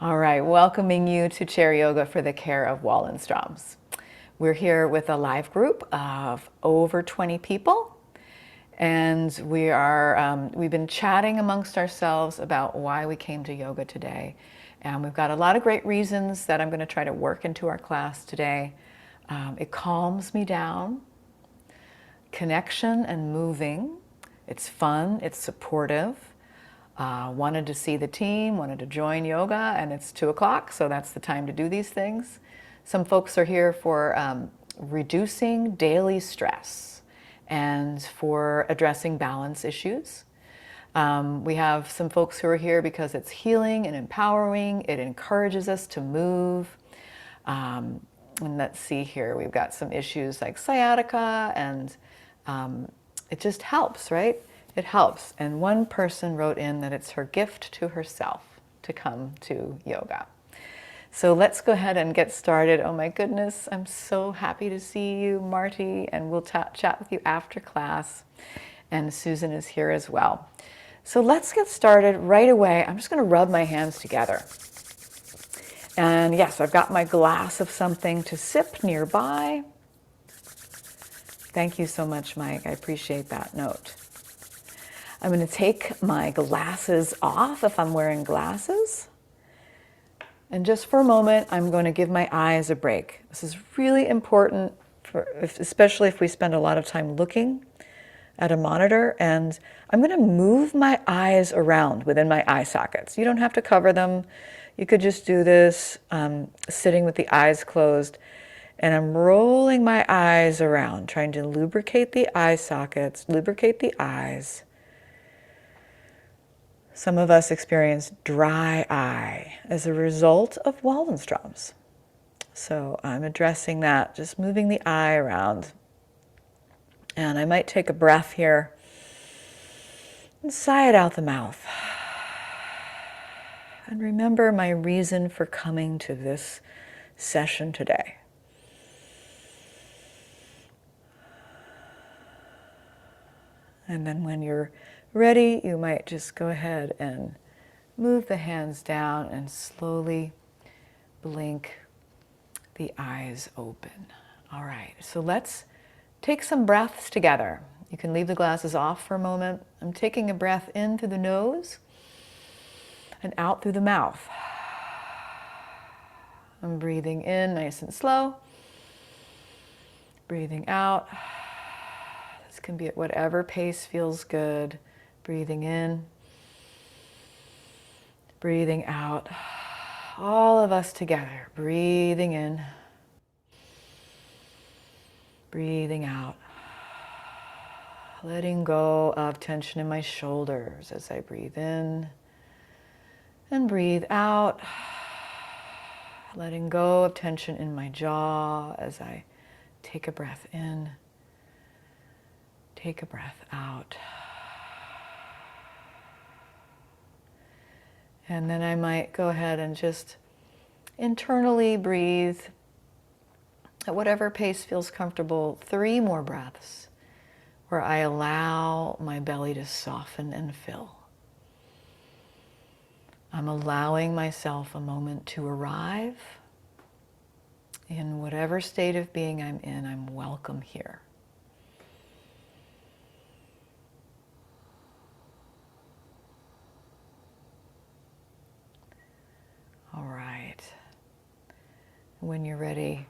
All right, welcoming you to Chair Yoga for the Care of Waldenstroms. We're here with a live group of over 20 people, and we've been chatting amongst ourselves about why we came to yoga today. And we've got a lot of great reasons that I'm going to try to work into our class today. It calms me down, connection and moving. It's fun, it's supportive. Wanted to see the team, wanted to join yoga, and it's 2 o'clock, so that's the time to do these things. Some folks are here for reducing daily stress and for addressing balance issues. We have some folks who are here because it's healing and empowering. It encourages us to move. And let's see here, we've got some issues like sciatica, and it just helps, right? It helps. And one person wrote in that it's her gift to herself to come to yoga. So let's go ahead and get started. Oh my goodness, I'm so happy to see you, Marty, and we'll chat with you after class. And Susan is here as well. So let's get started right away. I'm just going to rub my hands together. And yes, I've got my glass of something to sip nearby. Thank you so much, Mike. I appreciate that note. I'm going to take my glasses off if I'm wearing glasses. And just for a moment, I'm going to give my eyes a break. This is really important, especially if we spend a lot of time looking at a monitor. And I'm going to move my eyes around within my eye sockets. You don't have to cover them. You could just do this sitting with the eyes closed. And I'm rolling my eyes around, trying to lubricate the eye sockets, lubricate the eyes. Some of us experience dry eye as a result of Waldenstrom's. So I'm addressing that, just moving the eye around. And I might take a breath here and sigh it out the mouth. And remember my reason for coming to this session today. And then when you're ready, you might just go ahead and move the hands down and slowly blink the eyes open. All right, so let's take some breaths together. You can leave the glasses off for a moment. I'm taking a breath in through the nose and out through the mouth. I'm breathing in nice and slow. Breathing out. This can be at whatever pace feels good. Breathing in, breathing out, all of us together. Breathing in, breathing out, letting go of tension in my shoulders as I breathe in and breathe out, letting go of tension in my jaw as I take a breath in, take a breath out. And then I might go ahead and just internally breathe at whatever pace feels comfortable. 3 more breaths where I allow my belly to soften and fill. I'm allowing myself a moment to arrive. In whatever state of being I'm in, I'm welcome here. All right. When you're ready,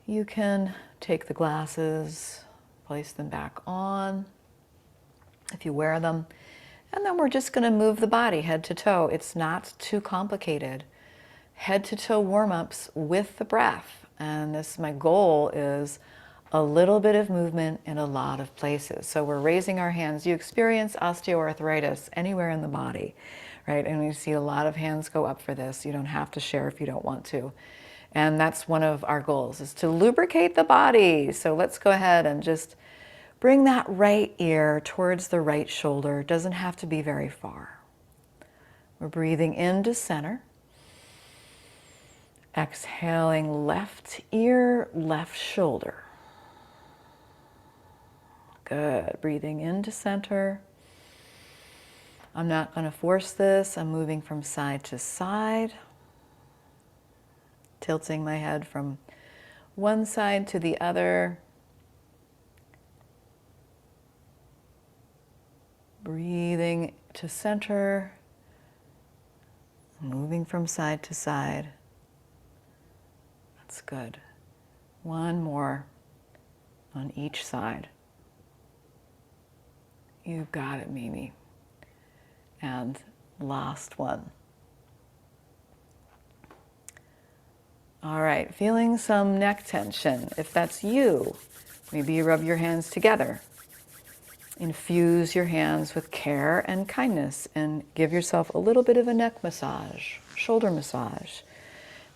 you can take the glasses, place them back on if you wear them, and then we're just going to move the body head to toe. It's not too complicated. Head to toe warm-ups with the breath. And my goal is a little bit of movement in a lot of places. So we're raising our hands. You experience osteoarthritis anywhere in the body, right? And we see a lot of hands go up for this. You don't have to share if you don't want to. And that's one of our goals, is to lubricate the body. So let's go ahead and just bring that right ear towards the right shoulder. It doesn't have to be very far. We're breathing into center. Exhaling left ear, left shoulder. Good. Breathing into center. I'm not going to force this. I'm moving from side to side, tilting my head from one side to the other. Breathing to center, moving from side to side. That's good. One more on each side. You've got it, Mimi. And last one. All right, feeling some neck tension. If that's you, maybe you rub your hands together. Infuse your hands with care and kindness and give yourself a little bit of a neck massage, shoulder massage.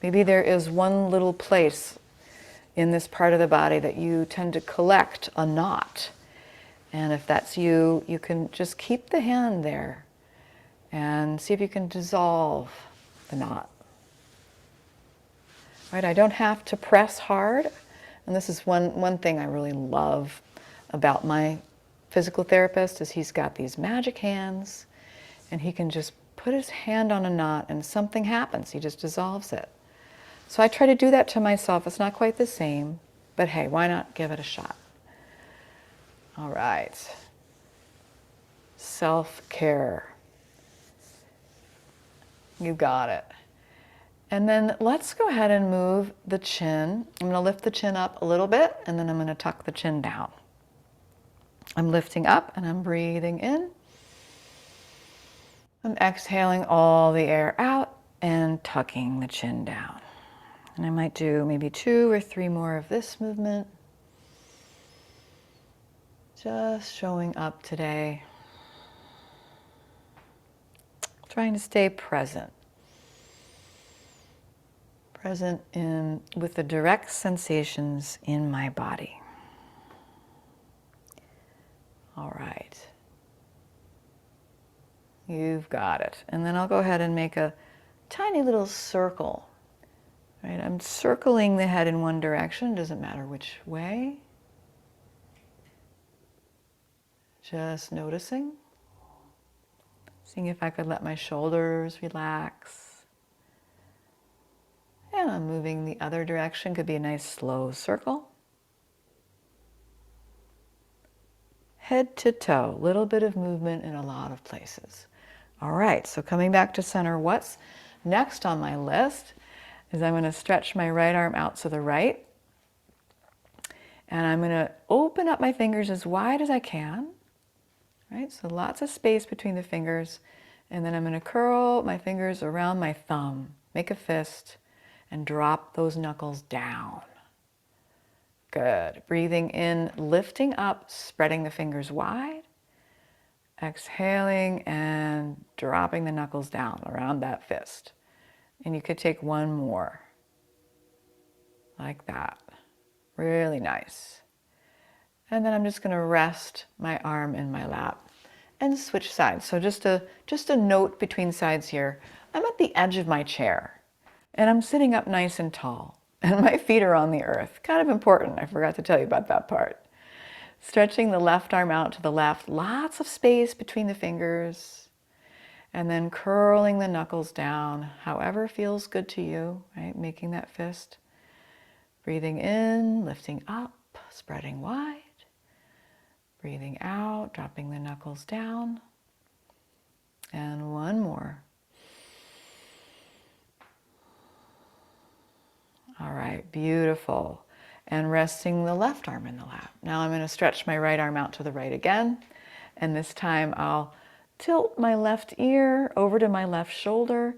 Maybe there is one little place in this part of the body that you tend to collect a knot. And if that's you, you can just keep the hand there and see if you can dissolve the knot. Right? I don't have to press hard. And this is one thing I really love about my physical therapist is he's got these magic hands and he can just put his hand on a knot and something happens. He just dissolves it. So I try to do that to myself. It's not quite the same, but hey, why not give it a shot? All right. Self-care. You got it. And then let's go ahead and move the chin. I'm going to lift the chin up a little bit and then I'm going to tuck the chin down. I'm lifting up and I'm breathing in. I'm exhaling all the air out and tucking the chin down. And I might do maybe 2 or 3 more of this movement. Just showing up today. Trying to stay present. Present with the direct sensations in my body. All right. You've got it. And then I'll go ahead and make a tiny little circle. Right? I'm circling the head in one direction, doesn't matter which way. Just noticing. Seeing if I could let my shoulders relax. And I'm moving the other direction. Could be a nice slow circle. Head to toe, little bit of movement in a lot of places. All right, so coming back to center, what's next on my list is I'm going to stretch my right arm out to the right. And I'm going to open up my fingers as wide as I can. Right, so lots of space between the fingers. And then I'm going to curl my fingers around my thumb, make a fist, and drop those knuckles down. Good. Breathing in, lifting up, spreading the fingers wide. Exhaling and dropping the knuckles down around that fist. And you could take one more. Like that. Really nice. And then I'm just going to rest my arm in my lap and switch sides. So just a note between sides here. I'm at the edge of my chair and I'm sitting up nice and tall. And my feet are on the earth. Kind of important. I forgot to tell you about that part. Stretching the left arm out to the left. Lots of space between the fingers. And then curling the knuckles down, however feels good to you, right? Making that fist. Breathing in, lifting up, spreading wide. Breathing out, dropping the knuckles down. And one more. All right, beautiful. And resting the left arm in the lap. Now I'm going to stretch my right arm out to the right again. And this time I'll tilt my left ear over to my left shoulder.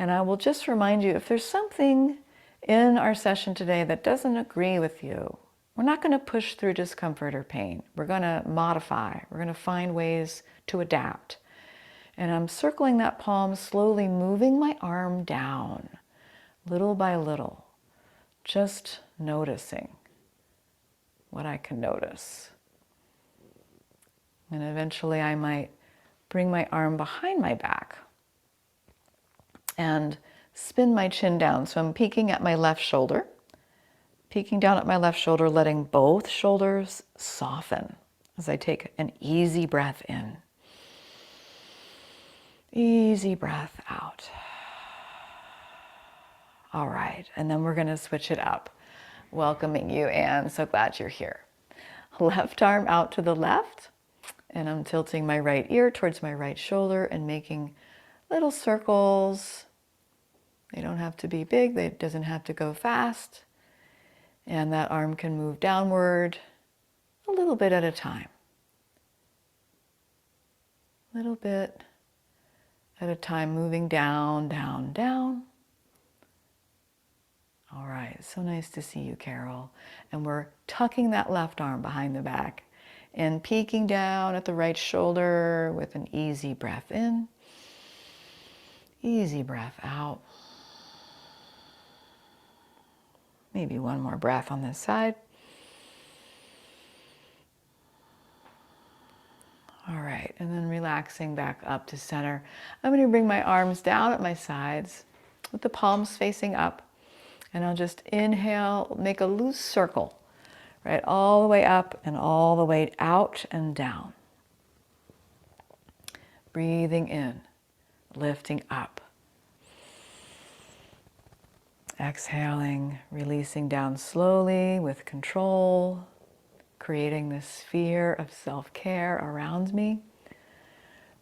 And I will just remind you, if there's something in our session today that doesn't agree with you, we're not going to push through discomfort or pain. We're going to modify. We're going to find ways to adapt. And I'm circling that palm, slowly moving my arm down, little by little. Just noticing what I can notice. And eventually I might bring my arm behind my back and spin my chin down. So I'm peeking at my left shoulder, peeking down at my left shoulder, letting both shoulders soften as I take an easy breath in. Easy breath out. All right, and then we're gonna switch it up. Welcoming you, Anne, so glad you're here. Left arm out to the left, and I'm tilting my right ear towards my right shoulder and making little circles. They don't have to be big, it doesn't have to go fast. And that arm can move downward a little bit at a time. A little bit at a time, moving down, down, down. All right, so nice to see you, Carol. And we're tucking that left arm behind the back and peeking down at the right shoulder with an easy breath in, easy breath out. Maybe one more breath on this side. All right, and then relaxing back up to center. I'm going to bring my arms down at my sides with the palms facing up. And I'll just inhale, make a loose circle, right? All the way up and all the way out and down. Breathing in, lifting up. Exhaling, releasing down slowly with control, creating this sphere of self-care around me,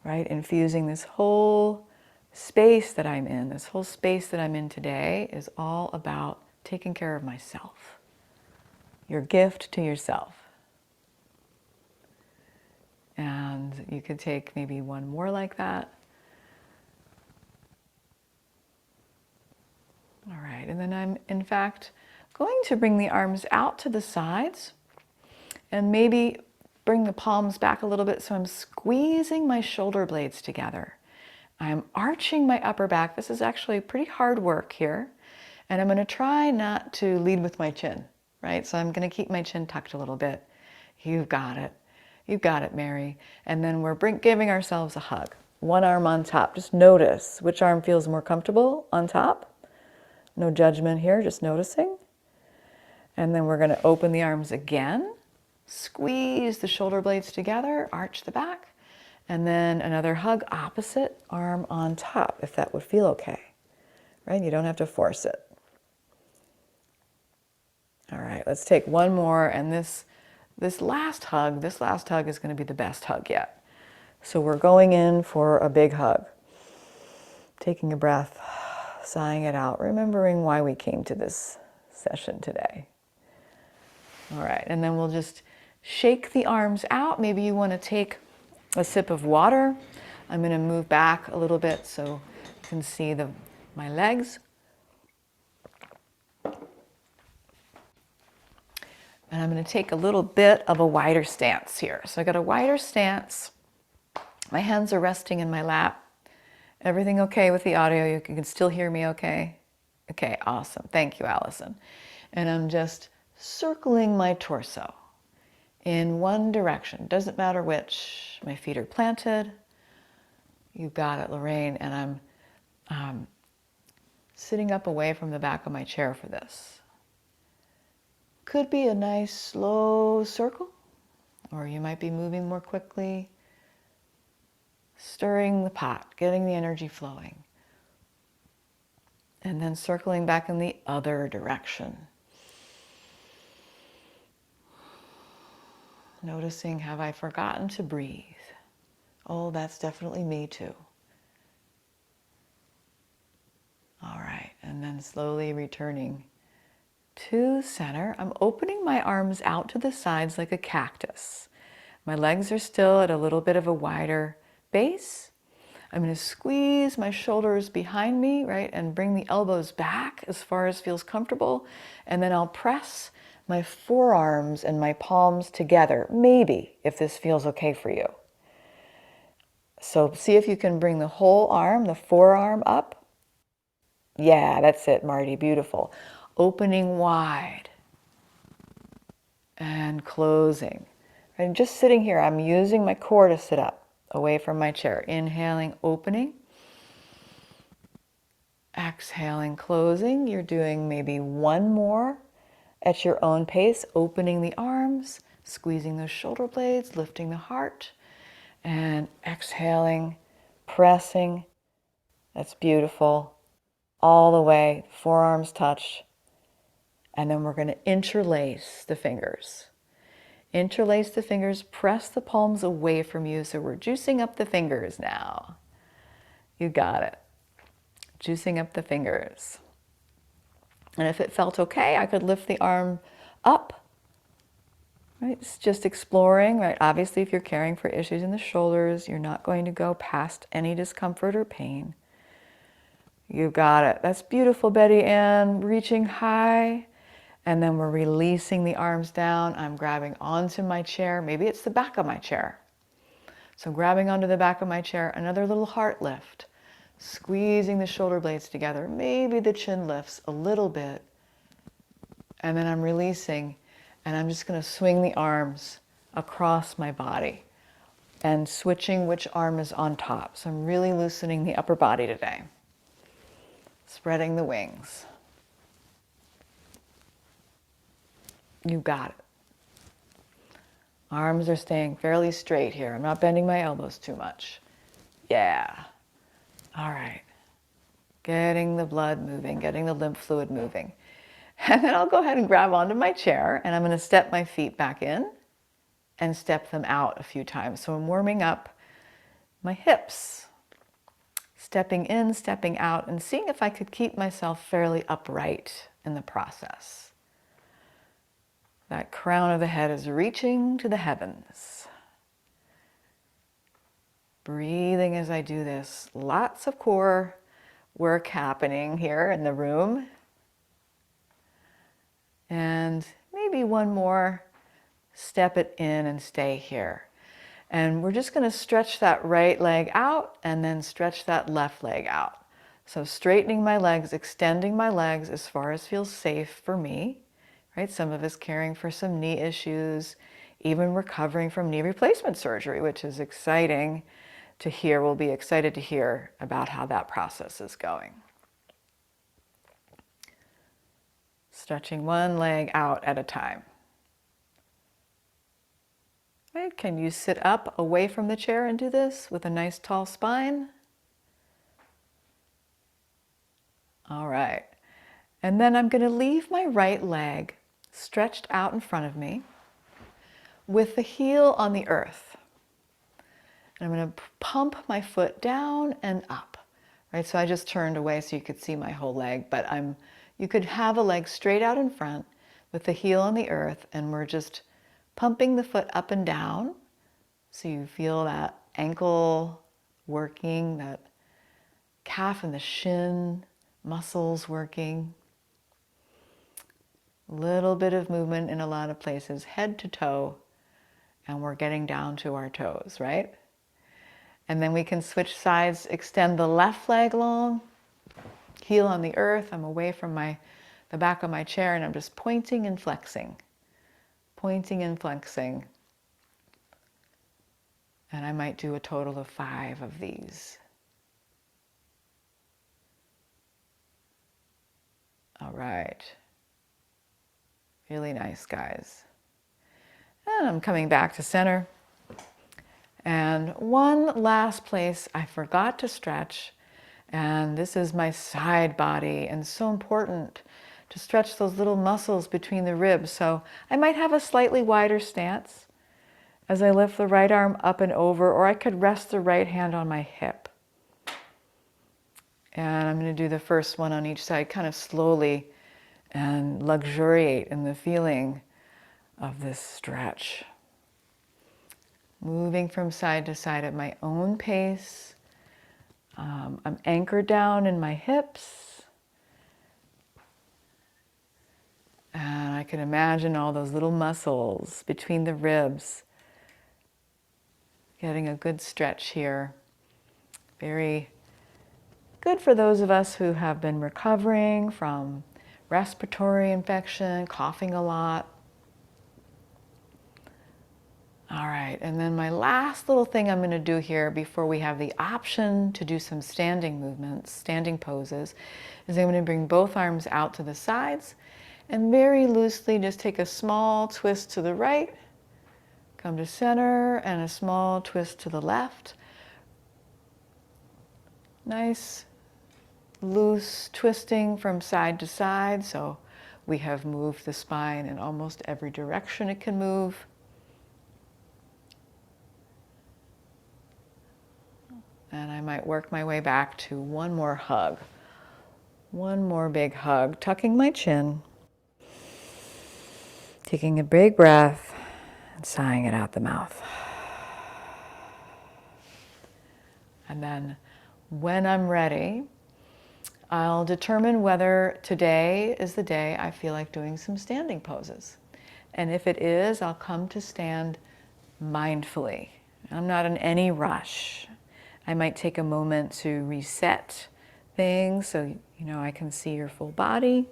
right? Infusing this whole space that I'm in, this whole space that I'm in today is all about taking care of myself. Your gift to yourself. And you could take maybe one more like that. All right, and then I'm in fact going to bring the arms out to the sides and maybe bring the palms back a little bit so I'm squeezing my shoulder blades together. I'm arching my upper back. This is actually pretty hard work here. And I'm going to try not to lead with my chin, right? So I'm going to keep my chin tucked a little bit. You've got it. You've got it, Mary. And then we're giving ourselves a hug. One arm on top. Just notice which arm feels more comfortable on top. No judgment here, just noticing. And then we're going to open the arms again. Squeeze the shoulder blades together, arch the back. And then another hug, opposite arm on top, if that would feel okay, right? You don't have to force it. All right, let's take one more, and this last hug is going to be the best hug yet. So we're going in for a big hug. Taking a breath, sighing it out, remembering why we came to this session today. All right, and then we'll just shake the arms out. Maybe you want to take a sip of water. I'm going to move back a little bit so you can see my legs. And I'm going to take a little bit of a wider stance here. So I got a wider stance. My hands are resting in my lap. Everything okay with the audio? You can still hear me okay? Okay, awesome. Thank you, Allison. And I'm just circling my torso in one direction. Doesn't matter which. My feet are planted. You've got it, Lorraine. And I'm sitting up away from the back of my chair for this. Could be a nice slow circle, or you might be moving more quickly, stirring the pot, getting the energy flowing, and then circling back in the other direction. Noticing, have I forgotten to breathe? Oh, that's definitely me too. All right, and then slowly returning to center. I'm opening my arms out to the sides like a cactus. My legs are still at a little bit of a wider base. I'm going to squeeze my shoulders behind me, right, and bring the elbows back as far as feels comfortable. And then I'll press my forearms and my palms together, maybe, if this feels okay for you. So see if you can bring the whole arm, the forearm up. Yeah, that's it, Marty, beautiful. Opening wide and closing. And just sitting here, I'm using my core to sit up, away from my chair. Inhaling, opening. Exhaling, closing. You're doing maybe one more at your own pace, opening the arms, squeezing those shoulder blades, lifting the heart, and exhaling, pressing. That's beautiful. All the way, forearms touch. And then we're going to interlace the fingers. Interlace the fingers, press the palms away from you. So we're juicing up the fingers now. You got it. Juicing up the fingers. And if it felt okay, I could lift the arm up. Right? It's just exploring, right? Obviously, if you're caring for issues in the shoulders, you're not going to go past any discomfort or pain. You got it. That's beautiful, Betty Ann. Reaching high. And then we're releasing the arms down. I'm grabbing onto my chair. Maybe it's the back of my chair. So grabbing onto the back of my chair, another little heart lift. Squeezing the shoulder blades together. Maybe the chin lifts a little bit. And then I'm releasing. And I'm just going to swing the arms across my body. And switching which arm is on top. So I'm really loosening the upper body today. Spreading the wings. You got it. Arms are staying fairly straight here. I'm not bending my elbows too much. Yeah. All right. Getting the blood moving, getting the lymph fluid moving. And then I'll go ahead and grab onto my chair and I'm going to step my feet back in and step them out a few times. So I'm warming up my hips. Stepping in, stepping out, and seeing if I could keep myself fairly upright in the process. That crown of the head is reaching to the heavens. Breathing as I do this. Lots of core work happening here in the room. And maybe one more. Step it in and stay here. And we're just going to stretch that right leg out and then stretch that left leg out. So straightening my legs, extending my legs as far as feels safe for me. Right? Some of us caring for some knee issues, even recovering from knee replacement surgery, which is exciting to hear. We'll be excited to hear about how that process is going. Stretching one leg out at a time. Right? Can you sit up away from the chair and do this with a nice tall spine? All right. And then I'm going to leave my right leg stretched out in front of me with the heel on the earth. And I'm going to pump my foot down and up. Right? So I just turned away so you could see my whole leg, but you could have a leg straight out in front with the heel on the earth, and we're just pumping the foot up and down so you feel that ankle working, that calf and the shin muscles working. Little bit of movement in a lot of places, head to toe, and we're getting down to our toes, right? And then we can switch sides, extend the left leg long, heel on the earth. I'm away from the back of my chair and I'm just pointing and flexing. Pointing and flexing. And I might do a total of 5 of these. All right. Really nice, guys. And I'm coming back to center. And one last place I forgot to stretch, and this is my side body, and so important to stretch those little muscles between the ribs. So I might have a slightly wider stance as I lift the right arm up and over, or I could rest the right hand on my hip. And I'm going to do the first one on each side kind of slowly and luxuriate in the feeling of this stretch. Moving from side to side at my own pace. I'm anchored down in my hips. And I can imagine all those little muscles between the ribs. Getting a good stretch here. Very good for those of us who have been recovering from respiratory infection, coughing a lot. All right, and then my last little thing I'm going to do here before we have the option to do some standing movements, standing poses, is I'm going to bring both arms out to the sides and very loosely just take a small twist to the right, come to center, and a small twist to the left. nice loose twisting from side to side. So we have moved the spine in almost every direction it can move. And I might work my way back to one more hug. One more big hug, tucking my chin, taking a big breath, and sighing it out the mouth. And then when I'm ready, I'll determine whether today is the day I feel like doing some standing poses. And if it is, I'll come to stand mindfully. I'm not in any rush. I might take a moment to reset things so I can see your full body.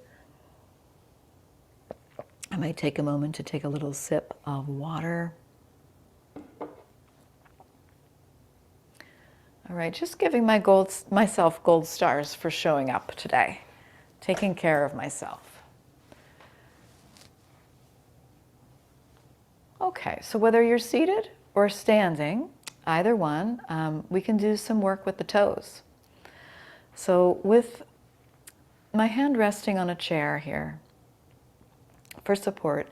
I might take a moment to take a little sip of water. All right, just giving myself gold stars for showing up today, taking care of myself. Okay, so whether you're seated or standing, either one, we can do some work with the toes. So with my hand resting on a chair here for support,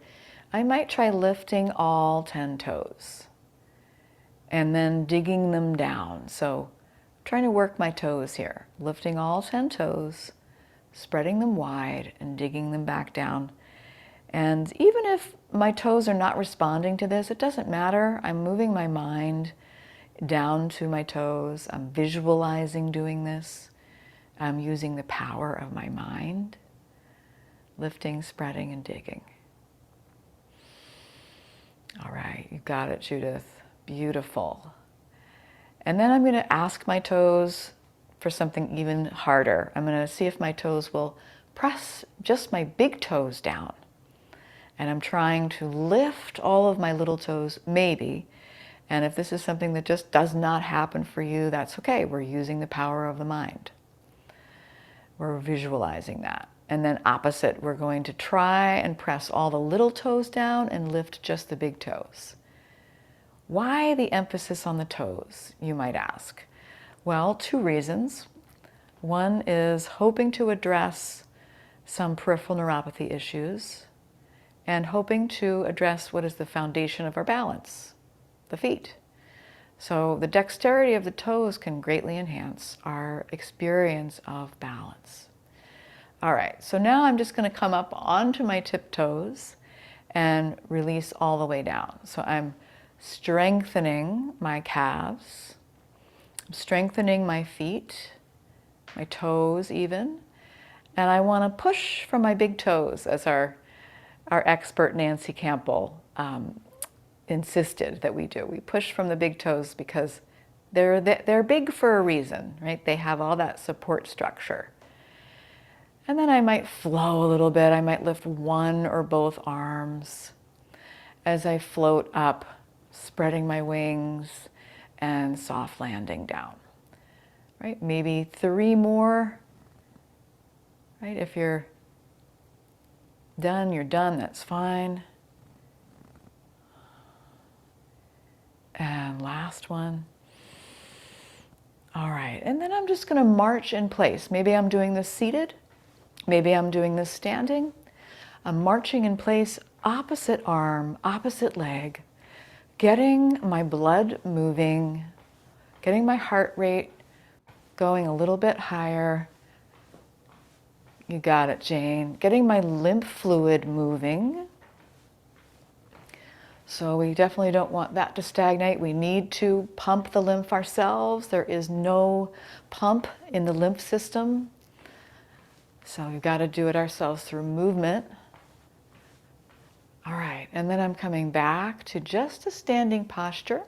I might try lifting all 10 toes and then digging them down. So trying to work my toes here, lifting all 10 toes, spreading them wide and digging them back down. And even if my toes are not responding to this, it doesn't matter. I'm moving my mind down to my toes. I'm visualizing doing this. I'm using the power of my mind, lifting, spreading, and digging. All right, you got it, Judith. Beautiful. And then I'm going to ask my toes for something even harder. I'm going to see if my toes will press just my big toes down. And I'm trying to lift all of my little toes, maybe. And if this is something that just does not happen for you, that's okay. We're using the power of the mind. We're visualizing that. And then opposite, we're going to try and press all the little toes down and lift just the big toes. Why the emphasis on the toes, you might ask? Well, 2 reasons. One is hoping to address some peripheral neuropathy issues and hoping to address what is the foundation of our balance, the feet. So the dexterity of the toes can greatly enhance our experience of balance. All right, so now I'm just going to come up onto my tiptoes and release all the way down. So I'm strengthening my calves, I'm strengthening my feet, my toes even, and I want to push from my big toes, as our expert Nancy Campbell insisted that we do. We push from the big toes because they're big for a reason, right? They have all that support structure. And then I might flow a little bit. I might lift one or both arms as I float up, spreading my wings and soft landing down, right? Maybe 3 more, right? If you're done, that's fine. And last one. All right, and then I'm just going to march in place. Maybe I'm doing this seated. Maybe I'm doing this standing. I'm marching in place, opposite arm, opposite leg, getting my blood moving, getting my heart rate going a little bit higher. You got it, Jane. Getting my lymph fluid moving. So we definitely don't want that to stagnate. We need to pump the lymph ourselves. There is no pump in the lymph system. So we've got to do it ourselves through movement. All right, and then I'm coming back to just a standing posture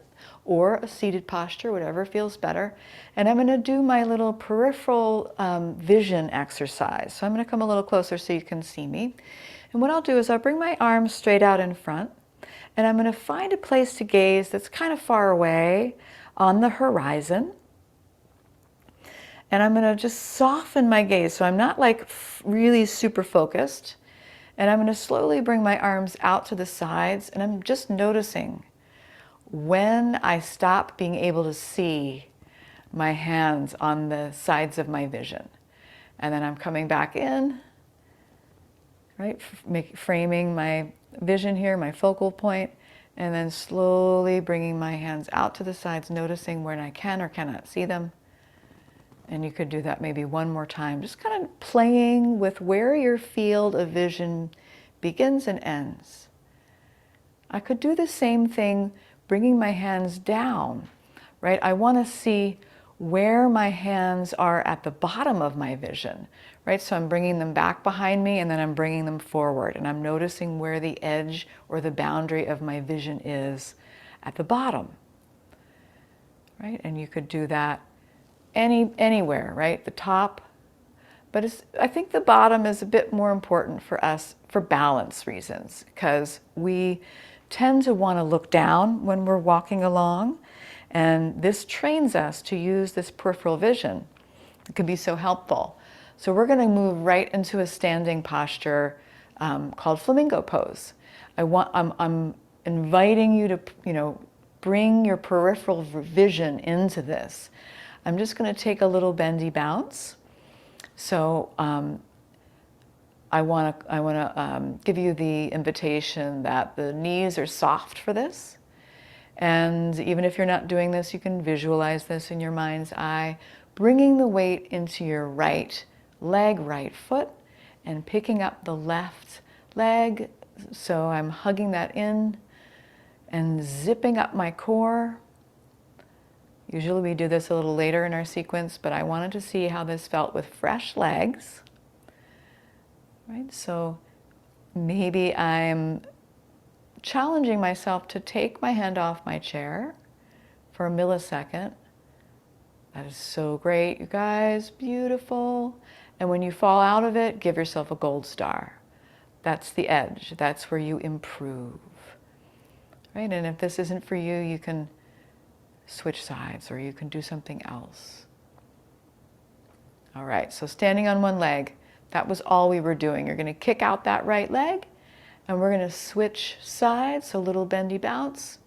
or a seated posture, whatever feels better. And I'm going to do my little peripheral vision exercise. So I'm going to come a little closer so you can see me. And what I'll do is I'll bring my arms straight out in front, and I'm going to find a place to gaze that's kind of far away on the horizon. And I'm going to just soften my gaze so I'm not like really super focused. And I'm going to slowly bring my arms out to the sides, and I'm just noticing when I stop being able to see my hands on the sides of my vision. And then I'm coming back in, right? Framing my vision here, my focal point, and then slowly bringing my hands out to the sides, noticing when I can or cannot see them. And you could do that maybe one more time, just kind of playing with where your field of vision begins and ends. I could do the same thing, bringing my hands down, right? I want to see where my hands are at the bottom of my vision, right? So I'm bringing them back behind me and then I'm bringing them forward and I'm noticing where the edge or the boundary of my vision is at the bottom, right? And you could do that anywhere, right? The top. But I think the bottom is a bit more important for us for balance reasons, because we tend to want to look down when we're walking along, and this trains us to use this peripheral vision. It can be so helpful. So we're going to move right into a standing posture called flamingo pose. I'm inviting you to, bring your peripheral vision into this. I'm just going to take a little bendy bounce. So I want to give you the invitation that the knees are soft for this. And even if you're not doing this, you can visualize this in your mind's eye, bringing the weight into your right leg, right foot, and picking up the left leg. So I'm hugging that in and zipping up my core. Usually we do this a little later in our sequence, but I wanted to see how this felt with fresh legs. Right? So maybe I'm challenging myself to take my hand off my chair for a millisecond. That is so great, you guys, beautiful. And when you fall out of it, give yourself a gold star. That's the edge. That's where you improve. Right? And if this isn't for you, you can switch sides or you can do something else. All right, so standing on one leg, that was all we were doing. You're going to kick out that right leg and we're going to switch sides, so little bendy bounce.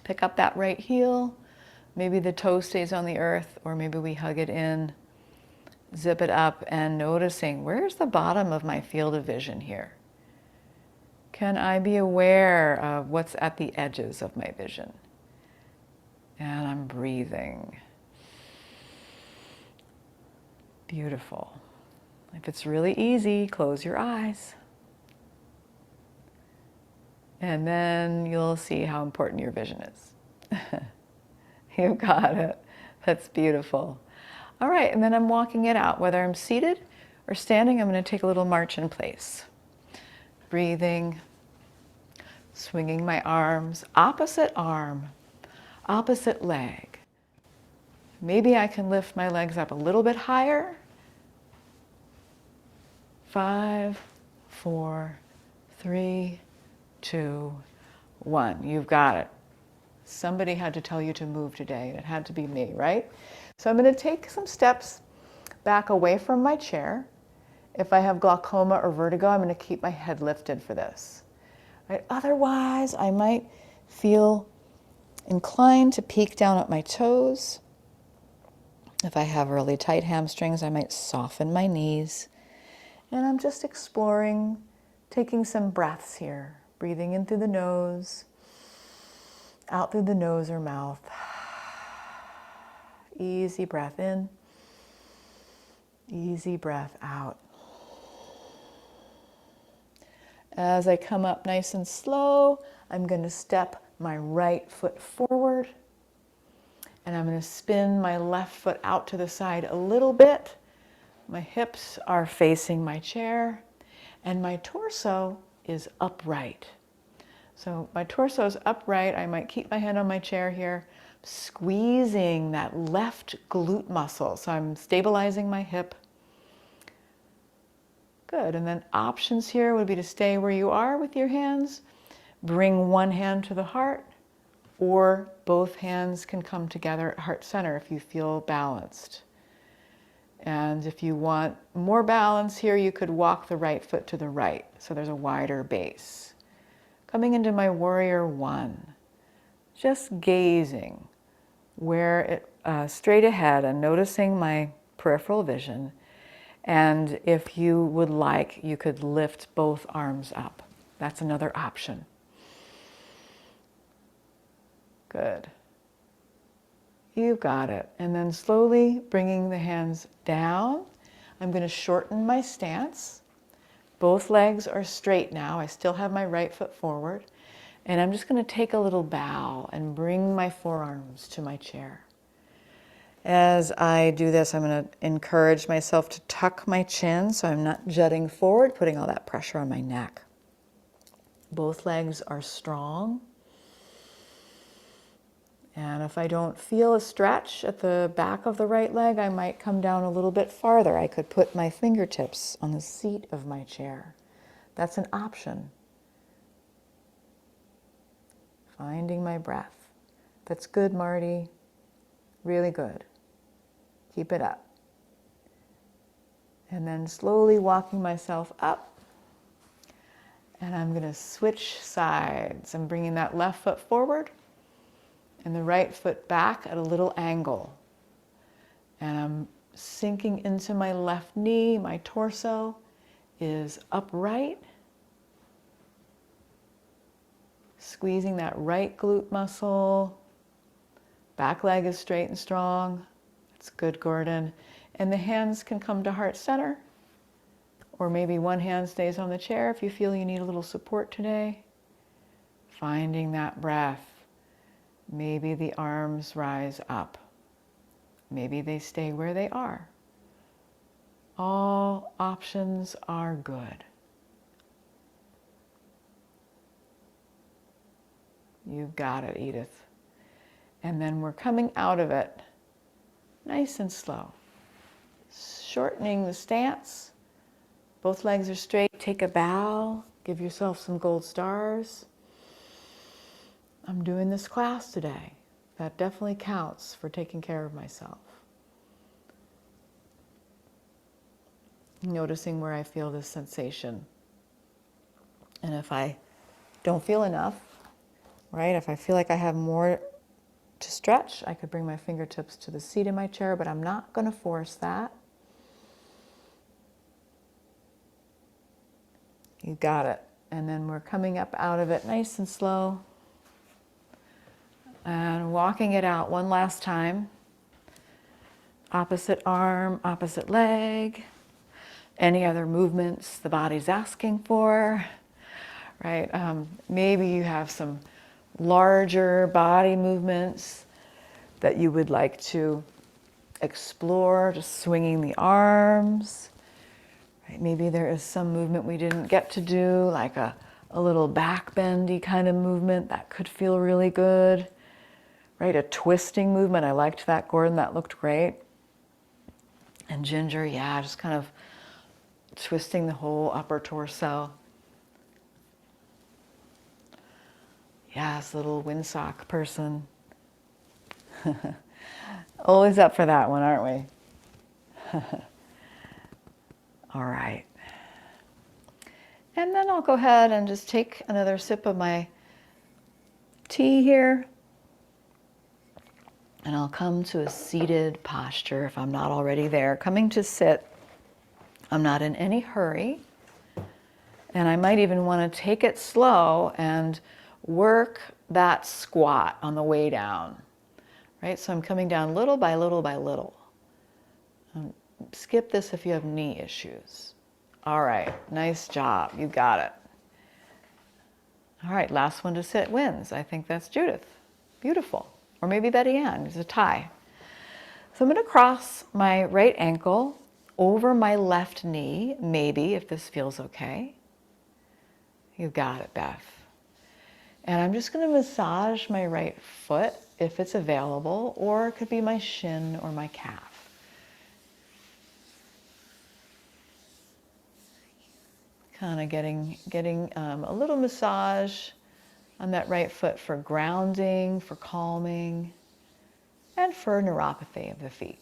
Pick up that right heel. Maybe the toe stays on the earth or maybe we hug it in. Zip it up and noticing, where's the bottom of my field of vision here? Can I be aware of what's at the edges of my vision? And I'm breathing. Beautiful. If it's really easy, close your eyes. And then you'll see how important your vision is. You got it. That's beautiful. All right, and then I'm walking it out. Whether I'm seated or standing, I'm going to take a little march in place. Breathing, swinging my arms, opposite arm, opposite leg. Maybe I can lift my legs up a little bit higher. 5, 4, 3, 2, 1. You've got it. Somebody had to tell you to move today, and it had to be me, right? So I'm going to take some steps back away from my chair. If I have glaucoma or vertigo, I'm going to keep my head lifted for this. Right? Otherwise, I might feel inclined to peek down at my toes. If I have really tight hamstrings, I might soften my knees. And I'm just exploring, taking some breaths here. Breathing in through the nose, out through the nose or mouth. Easy breath in, easy breath out. As I come up nice and slow, I'm going to step my right foot forward and I'm going to spin my left foot out to the side a little bit. My hips are facing my chair and my torso is upright. So my torso is upright. I might keep my hand on my chair here, squeezing that left glute muscle. So I'm stabilizing my hip. Good, and then options here would be to stay where you are with your hands, bring one hand to the heart, or both hands can come together at heart center if you feel balanced. And if you want more balance here, you could walk the right foot to the right, so there's a wider base. Coming into my warrior one, just gazing where straight ahead and noticing my peripheral vision. And if you would like, you could lift both arms up. That's another option. Good. You've got it. And then slowly bringing the hands down. I'm going to shorten my stance. Both legs are straight now. I still have my right foot forward. And I'm just going to take a little bow and bring my forearms to my chair. As I do this, I'm going to encourage myself to tuck my chin so I'm not jutting forward, putting all that pressure on my neck. Both legs are strong. And if I don't feel a stretch at the back of the right leg, I might come down a little bit farther. I could put my fingertips on the seat of my chair. That's an option. Finding my breath. That's good, Marty. Really good. Keep it up. And then slowly walking myself up. And I'm going to switch sides. I'm bringing that left foot forward and the right foot back at a little angle. And I'm sinking into my left knee. My torso is upright. Squeezing that right glute muscle. Back leg is straight and strong. That's good, Gordon. And the hands can come to heart center. Or maybe one hand stays on the chair if you feel you need a little support today. Finding that breath. Maybe the arms rise up. Maybe they stay where they are. All options are good. You've got it, Edith. And then we're coming out of it nice and slow. Shortening the stance. Both legs are straight. Take a bow. Give yourself some gold stars. I'm doing this class today. That definitely counts for taking care of myself. Noticing where I feel this sensation. And if I don't feel enough, right, if I feel like I have more to stretch, I could bring my fingertips to the seat of my chair, but I'm not going to force that. You got it. And then we're coming up out of it nice and slow. And walking it out one last time. Opposite arm, opposite leg. Any other movements the body's asking for, right? Maybe you have some larger body movements that you would like to explore, just swinging the arms. Right? Maybe there is some movement we didn't get to do, like a little back bendy kind of movement that could feel really good. Right, a twisting movement. I liked that, Gordon. That looked great. And Ginger, yeah, just kind of twisting the whole upper torso. Yes, little windsock person. Always up for that one, aren't we? All right. And then I'll go ahead and just take another sip of my tea here. And I'll come to a seated posture if I'm not already there. Coming to sit, I'm not in any hurry. And I might even want to take it slow and work that squat on the way down. Right? So I'm coming down little by little by little. Skip this if you have knee issues. All right, nice job. You got it. All right, last one to sit wins. I think that's Judith. Beautiful. Or maybe Betty Ann, it's a tie. So I'm going to cross my right ankle over my left knee, maybe, if this feels okay. You got it, Beth. And I'm just going to massage my right foot if it's available, or it could be my shin or my calf. Kind of getting a little massage on that right foot for grounding, for calming, and for neuropathy of the feet.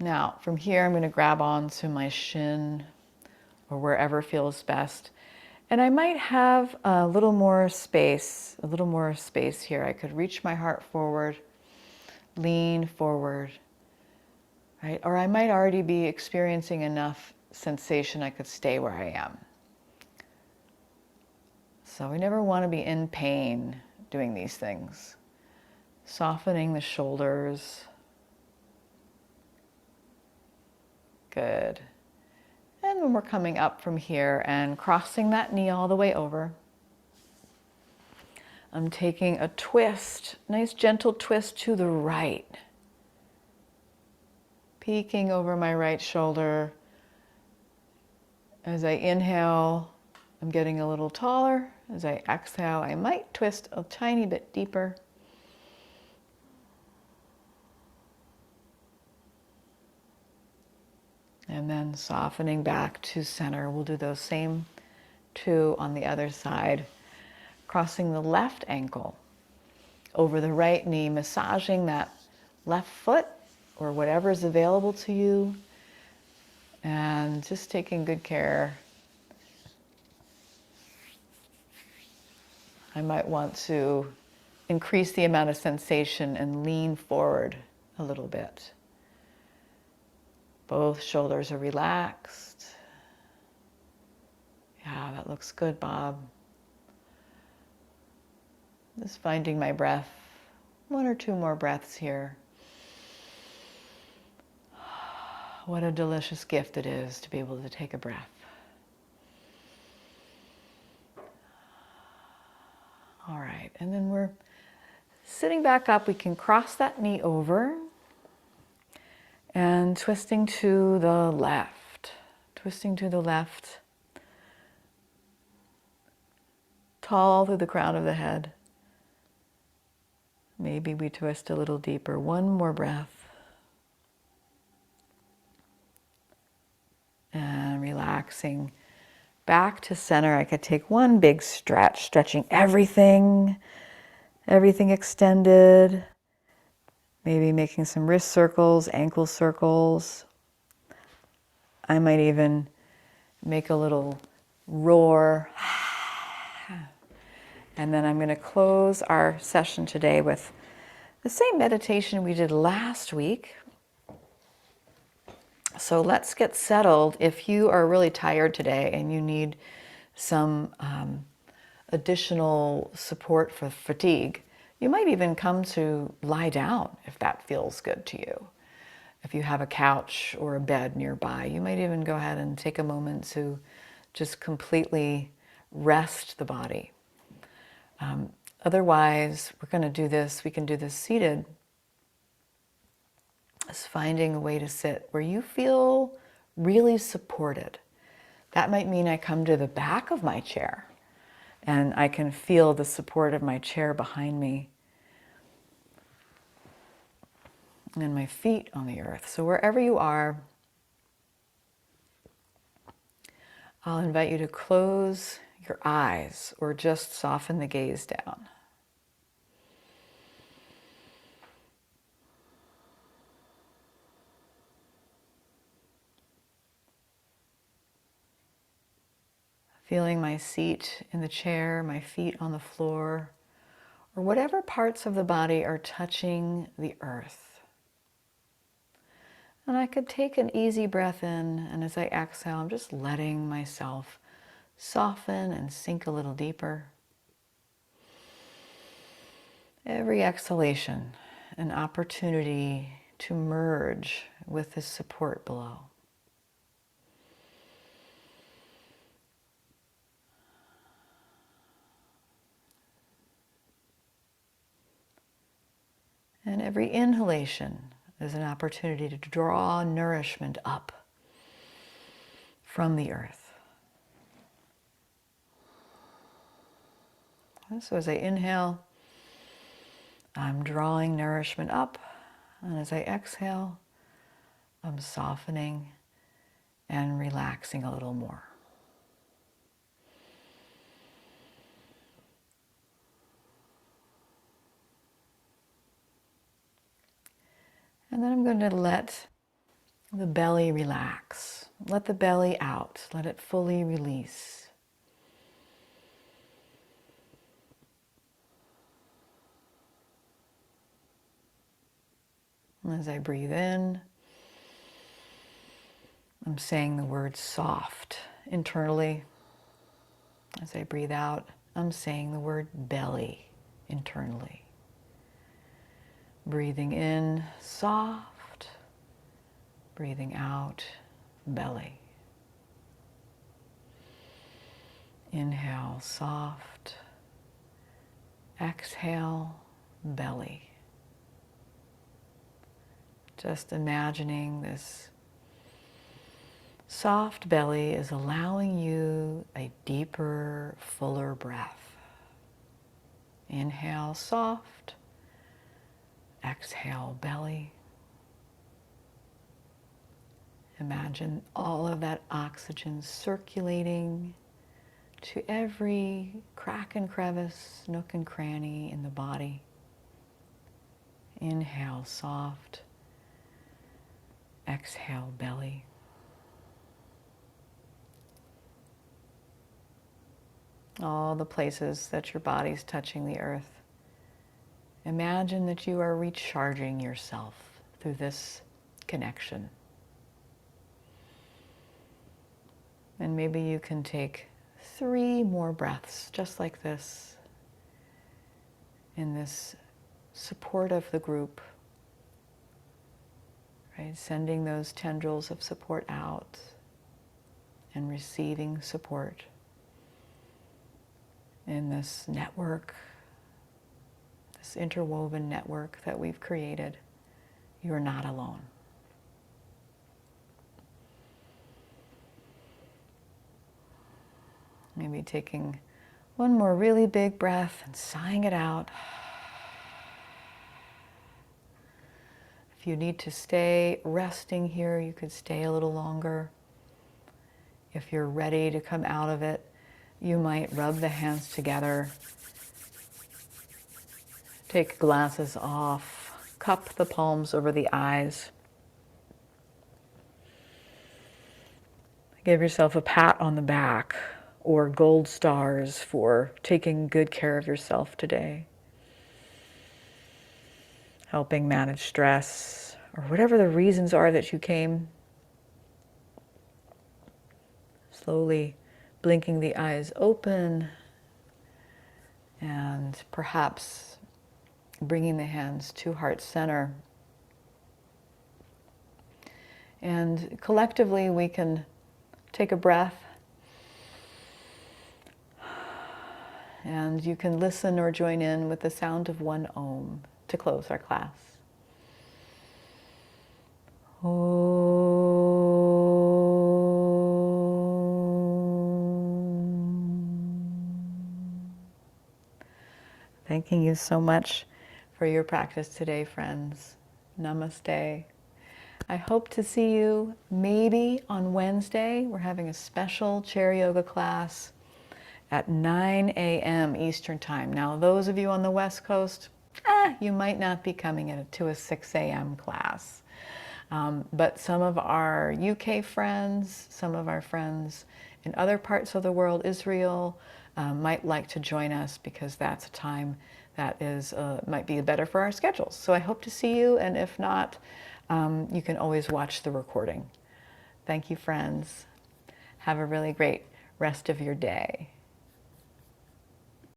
Now, from here, I'm going to grab onto my shin or wherever feels best. And I might have a little more space here. I could reach my heart forward, lean forward, right? Or I might already be experiencing enough sensation I could stay where I am. So we never want to be in pain doing these things. Softening the shoulders. Good. And when we're coming up from here and crossing that knee all the way over, I'm taking a twist, nice gentle twist to the right. Peeking over my right shoulder. As I inhale, I'm getting a little taller. As I exhale, I might twist a tiny bit deeper. And then softening back to center. We'll do those same two on the other side. Crossing the left ankle over the right knee, massaging that left foot or whatever is available to you. And just taking good care. I might want to increase the amount of sensation and lean forward a little bit. Both shoulders are relaxed. Yeah, that looks good, Bob. Just finding my breath. 1 or 2 more breaths here. What a delicious gift it is to be able to take a breath. All right, and then we're sitting back up. We can cross that knee over and twisting to the left. Twisting to the left. Tall through the crown of the head. Maybe we twist a little deeper. 1 more breath. And relaxing back to center. I could take 1 big stretch, stretching everything extended. Maybe making some wrist circles, ankle circles. I might even make a little roar. And then I'm going to close our session today with the same meditation we did last week. So let's get settled. If you are really tired today and you need some additional support for fatigue, you might even come to lie down if that feels good to you. If you have a couch or a bed nearby, you might even go ahead and take a moment to just completely rest the body. Otherwise, we're going to do this, we can do this seated. Is finding a way to sit where you feel really supported. That might mean I come to the back of my chair and I can feel the support of my chair behind me and my feet on the earth. So wherever you are, I'll invite you to close your eyes or just soften the gaze down. Feeling my seat in the chair, my feet on the floor, or whatever parts of the body are touching the earth. And I could take an easy breath in, and as I exhale, I'm just letting myself soften and sink a little deeper. Every exhalation, an opportunity to merge with the support below. And every inhalation is an opportunity to draw nourishment up from the earth. And so as I inhale, I'm drawing nourishment up, and as I exhale, I'm softening and relaxing a little more. And then I'm going to let the belly relax. Let the belly out. Let it fully release. As I breathe in, I'm saying the word soft internally. As I breathe out, I'm saying the word belly internally. Breathing in, soft. Breathing out, belly. Inhale, soft. Exhale, belly. Just imagining this soft belly is allowing you a deeper, fuller breath. Inhale, soft. Exhale, belly. Imagine all of that oxygen circulating to every crack and crevice, nook and cranny in the body. Inhale, soft. Exhale, belly. All the places that your body's touching the earth. Imagine that you are recharging yourself through this connection. And maybe you can take 3 more breaths just like this, in this support of the group, right? Sending those tendrils of support out and receiving support in this network, this interwoven network that we've created. You are not alone. Maybe taking one more really big breath and sighing it out. If you need to stay resting here, you could stay a little longer. If you're ready to come out of it, you might rub the hands together, take glasses off, cup the palms over the eyes. Give yourself a pat on the back or gold stars for taking good care of yourself today. Helping manage stress, or whatever the reasons are that you came. Slowly blinking the eyes open and perhaps bringing the hands to heart center. And collectively we can take a breath, and you can listen or join in with the sound of one Om to close our class. Thanking you so much for your practice today, friends. Namaste. I hope to see you maybe on Wednesday. We're having a special chair yoga class at 9 a.m. Eastern Time. Now, those of you on the West Coast, you might not be coming to a 6 a.m. class. But some of our UK friends, some of our friends in other parts of the world, Israel, might like to join us because that's a time that is might be better for our schedules. So I hope to see you, and if not, you can always watch the recording. Thank you, friends. Have a really great rest of your day.